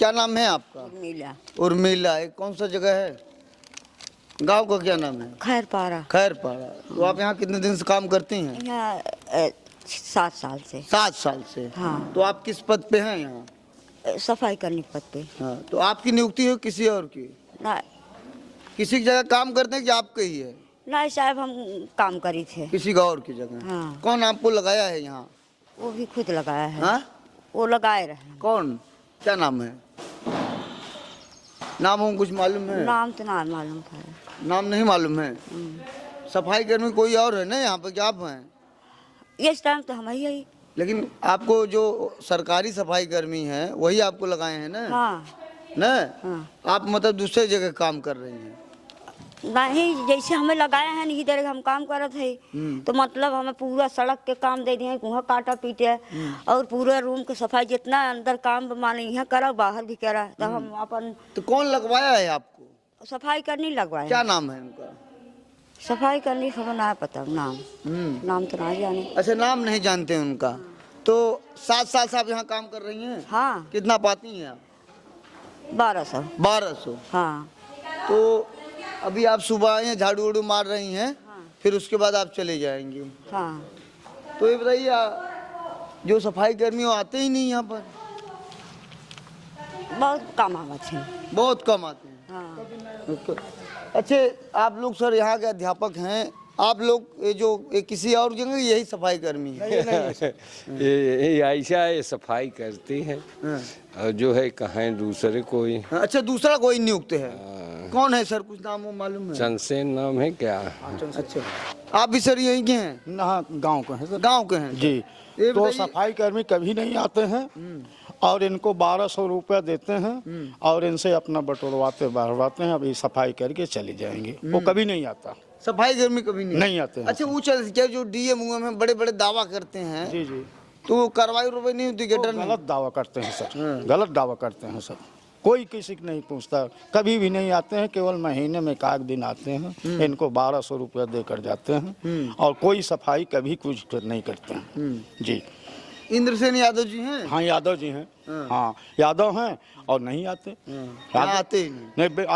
क्या नाम है आपका? उर्मिला। उर्मिला, एक कौन सा जगह है? गांव का क्या नाम है? खैरपाड़ा। खैरपाड़ा। तो आप यहाँ कितने दिन से काम करती हैं? यहाँ 7 साल से। 7 साल से। हाँ। तो आप किस पद पे हैं यहाँ? सफाई करने के पद पे। हाँ, तो आपकी नियुक्ति है किसी और की? ना, किसी की जगह काम करते हैं कि आपके ही है? नहीं साहब, हम काम करी थे। किसी का और की जगह? हाँ। कौन आपको लगाया है यहाँ? वो भी खुद लगाया है। हाँ? वो लगाए रहे। कौन? क्या नाम है? नाम हम कुछ मालूम है? नाम तो ना मालूम था। नाम नहीं मालूम है? सफाई कर्मी कोई और है ना यहाँ पे, क्या आप हैं? इस टाइम तो हम ही। लेकिन आपको जो सरकारी सफाई कर्मी है वही आपको लगाए हैं ना? हाँ। ना? हाँ। आप मतलब दूसरे जगह काम कर रही हैं? नहीं, जैसे हमें लगाए हैं नहीं तरह हम काम करत है, तो मतलब हमें पूरा सड़क के काम दे दिए, वहाँ काटा पीटे और पूरा रूम के सफाई जितना अंदर काम माने यहाँ करा बाहर भी करा, तो हम अपन। तो कौन लगवाया है आपको? सफाई करनी लगवाए। क्या नाम है उनका? सफाई करनी खबर ना पता नाम। नाम तो ना जाने। अच्छा, नाम नहीं जानते उनका। तो 7 साल से आप यहाँ काम कर रही हैं? हाँ। कितना पाती हैं आप? 1200। 1200। हाँ। तो अभी आप सुबह आए हैं, झाड़ू वाड़ू मार रही हैं। हाँ। फिर उसके बाद आप चले जाएंगे। हाँ। तो ये बताइए, जो सफाई कर्मी वो आते ही नहीं यहाँ पर? बहुत कम आते हैं। बहुत कम आते हैं। हाँ। अच्छे, आप लोग सर यहाँ के अध्यापक हैं, आप लोग ये जो किसी और जगह यही सफाई कर्मी है? ये ऐसा है, सफाई करती है और जो है कहाँ दूसरे कोई। अच्छा, दूसरा कोई नियुक्त है? कौन है सर, कुछ नाम वो मालूम है? चंदसेन नाम है क्या? अच्छा, आप भी सर यहीं के हैं? ना, गांव के हैं सर। गांव के हैं जी। ये तो बताइए। सफाई कर्मी कभी नहीं आते हैं और इनको 1200 रुपया देते हैं और इनसे अपना बटोरवाते बढ़वाते हैं, अभी सफाई करके चले जाएंगे। वो कभी नहीं आता। सफाई कर्मी कभी नहीं आते हैं। अच्छा, वो क्या जो डीएम उएम में बड़े बड़े दावा करते हैं? जी जी। तो कार्रवाई उर्वाई नहीं होती? वो गलत दावा करते हैं सर, गलत दावा करते हैं सर। कोई किसी को नहीं पूछता, कभी भी नहीं आते हैं, केवल महीने में 1 दिन आते हैं, इनको 1200 रुपया देकर जाते हैं और कोई सफाई कभी कुछ नहीं करते हैं। जी। इंद्रसेन यादव जी हैं? हाँ, यादव जी हैं। हाँ, यादव हैं और नहीं आते। आते ही नहीं?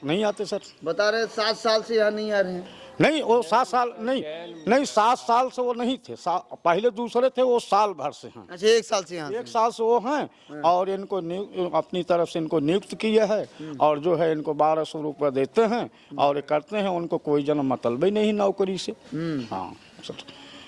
नहीं आते सर। बता रहे 7 साल से यहाँ नहीं आ रहे हैं? नहीं, वो 7 साल नहीं 7 साल से वो नहीं थे। पहले दूसरे थे, वो साल भर से हैं। अच्छा, 1 साल से यहाँ? 1 साल से वो हैं और इनको अपनी तरफ से इनको नियुक्त किया है और जो है इनको 1200 रुपया देते हैं और ये करते हैं। उनको कोई जन्म मतलब ही नहीं नौकरी से। हाँ सर।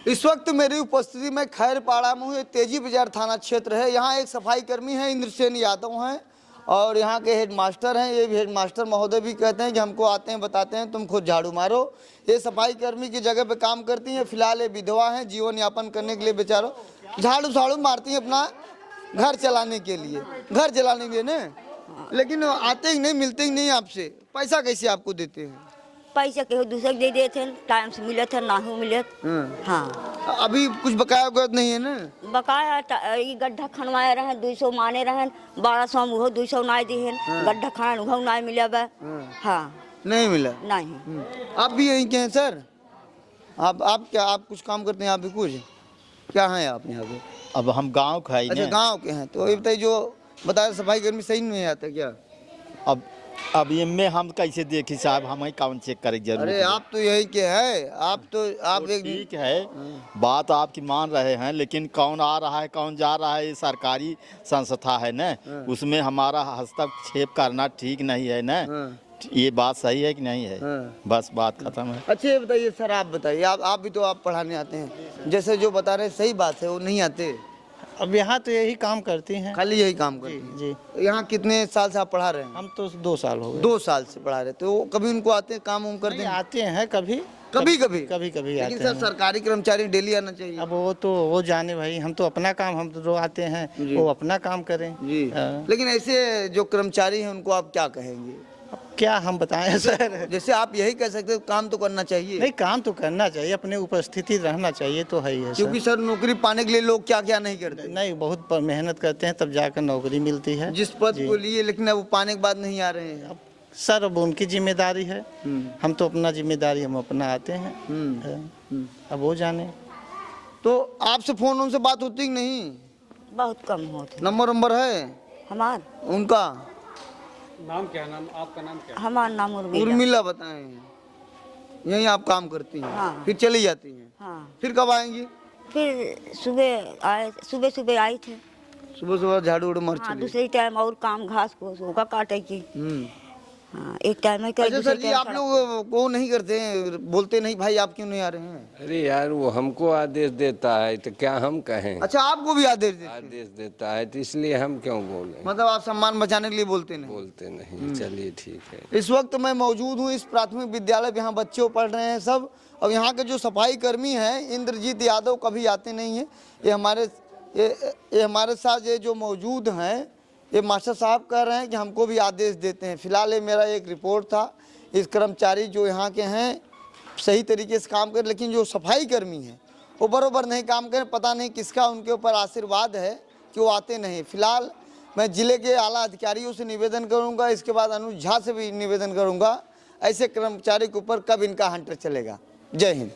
इस वक्त मेरी उपस्थिति में खैरपाड़ा में हूँ, तेजी बाजार थाना क्षेत्र है। यहाँ एक सफाई कर्मी है, इंद्रसेन यादव हैं, और यहाँ के हेडमास्टर हैं। ये हेडमास्टर महोदय भी कहते हैं कि हमको आते हैं, बताते हैं, तुम खुद झाड़ू मारो। ये सफाई कर्मी की जगह पे काम करती हैं। फिलहाल ये विधवा हैं, जीवन यापन करने के लिए बेचारों झाड़ू मारती हैं अपना घर चलाने के लिए ना। लेकिन आते ही नहीं, मिलते ही नहीं आपसे। पैसा कैसे आपको देते हैं? पैसा केहू दूसरे दे देते हैं, टाइम से मिले थे, ना हो मिले। हाँ। अभी कुछ बकाया वगैरह नहीं है ना? बकाया गड्ढा खनवाए रहे, 200 माने रहे, 1200 में 200 नहीं दिए। गड्ढा खाना वो नहीं मिले। हाँ, नहीं मिला? नहीं। आप भी यहीं के हैं सर? आप क्या, आप कुछ काम करते हैं? आप भी कुछ क्या हैं आप यहाँ पे? अब हम गांव का अच्छा, गांव के हैं। तो ये बताइए, जो बताया सफाई कर्मी सही नहीं आता क्या? अब इनमें हम कैसे देखें साहब, हम ही काउंट चेक करें जरूर। अरे आप तो यही के हैं, आप एक ठीक है, बात आपकी मान रहे हैं, लेकिन कौन आ रहा है कौन जा रहा है, ये सरकारी संस्था है ना, उसमें हमारा हस्तक्षेप करना ठीक नहीं है ना। ये बात सही है कि नहीं है? बस बात खत्म है। अच्छा, ये बताइए सर, आप बताइए, आप भी तो आप पढ़ाने आते हैं, जैसे जो बता रहे सही बात है, वो नहीं आते? अब यहाँ तो यही काम करती हैं। खाली यही काम करती हैं? जी। यहाँ कितने साल से आप पढ़ा रहे हैं? हम तो 2 साल हो गए। 2 साल से पढ़ा रहे। तो कभी उनको आते हैं, काम करते हैं? आते हैं कभी कभी आते लेकिन सर, सरकारी कर्मचारी डेली आना चाहिए। अब वो जाने भाई, हम तो अपना काम, हम तो आते हैं, वो अपना काम करें जी। लेकिन ऐसे जो कर्मचारी हैं उनको आप क्या कहेंगे? अब क्या हम बताएं सर? जैसे आप यही कह सकते हो, काम तो करना चाहिए। नहीं, काम तो करना चाहिए, अपने उपस्थिति रहना चाहिए, तो है ही है। क्योंकि सर, नौकरी पाने के लिए लोग क्या क्या नहीं करते। नहीं, बहुत मेहनत करते हैं, तब जाकर नौकरी मिलती है जिस पद को लिए, लेकिन अब वो पाने के बाद नहीं आ रहे हैं। अब सर, अब उनकी जिम्मेदारी है, हम तो अपना जिम्मेदारी हम अपना आते हैं। अब वो जाने। तो आपसे फोन से बात होती कि नहीं? बहुत कम होते। नंबर है? हमार उनका नाम क्या है? नाम आपका नाम क्या हमार नाम उर्मिला। उर्मिला बताएं। यहीं आप काम करती हैं? हाँ। फिर चली जाती हैं? हाँ, फिर कब आएंगी? फिर सुबह आए थे। सुबह सुबह झाड़ू उड़ू मार हाँ, चली। दूसरी टाइम और काम घास को होगा काटे की। हम्म। हाँ, एक टाइम है अच्छा सर जी, आप लोग वो नहीं करते हैं, बोलते नहीं भाई आप क्यों नहीं आ रहे हैं? अरे यार वो हमको आदेश देता है तो क्या हम कहें। अच्छा, आपको भी आदेश देते हैं? आदेश देता है तो इसलिए हम क्यों बोलें। मतलब आप सम्मान बचाने के लिए बोलते नहीं? बोलते नहीं। चलिए ठीक है। इस वक्त मैं मौजूद हूँ इस प्राथमिक विद्यालय, यहाँ बच्चे पढ़ रहे हैं सब, और यहाँ के जो सफाई कर्मी हैं इंद्रजीत यादव कभी आते नहीं हैं। ये हमारे साथ ये जो मौजूद हैं, ये मास्टर साहब कह रहे हैं कि हमको भी आदेश देते हैं। फिलहाल ये मेरा एक रिपोर्ट था। इस कर्मचारी जो यहाँ के हैं सही तरीके से काम करें, लेकिन जो सफाई कर्मी हैं वो बरोबर नहीं काम करें। पता नहीं किसका उनके ऊपर आशीर्वाद है कि वो आते नहीं। फिलहाल मैं जिले के आला अधिकारियों से निवेदन करूंगा, इसके बाद अनुज झा से भी निवेदन करूंगा, ऐसे कर्मचारी के ऊपर कब इनका हंटर चलेगा। जय हिंद।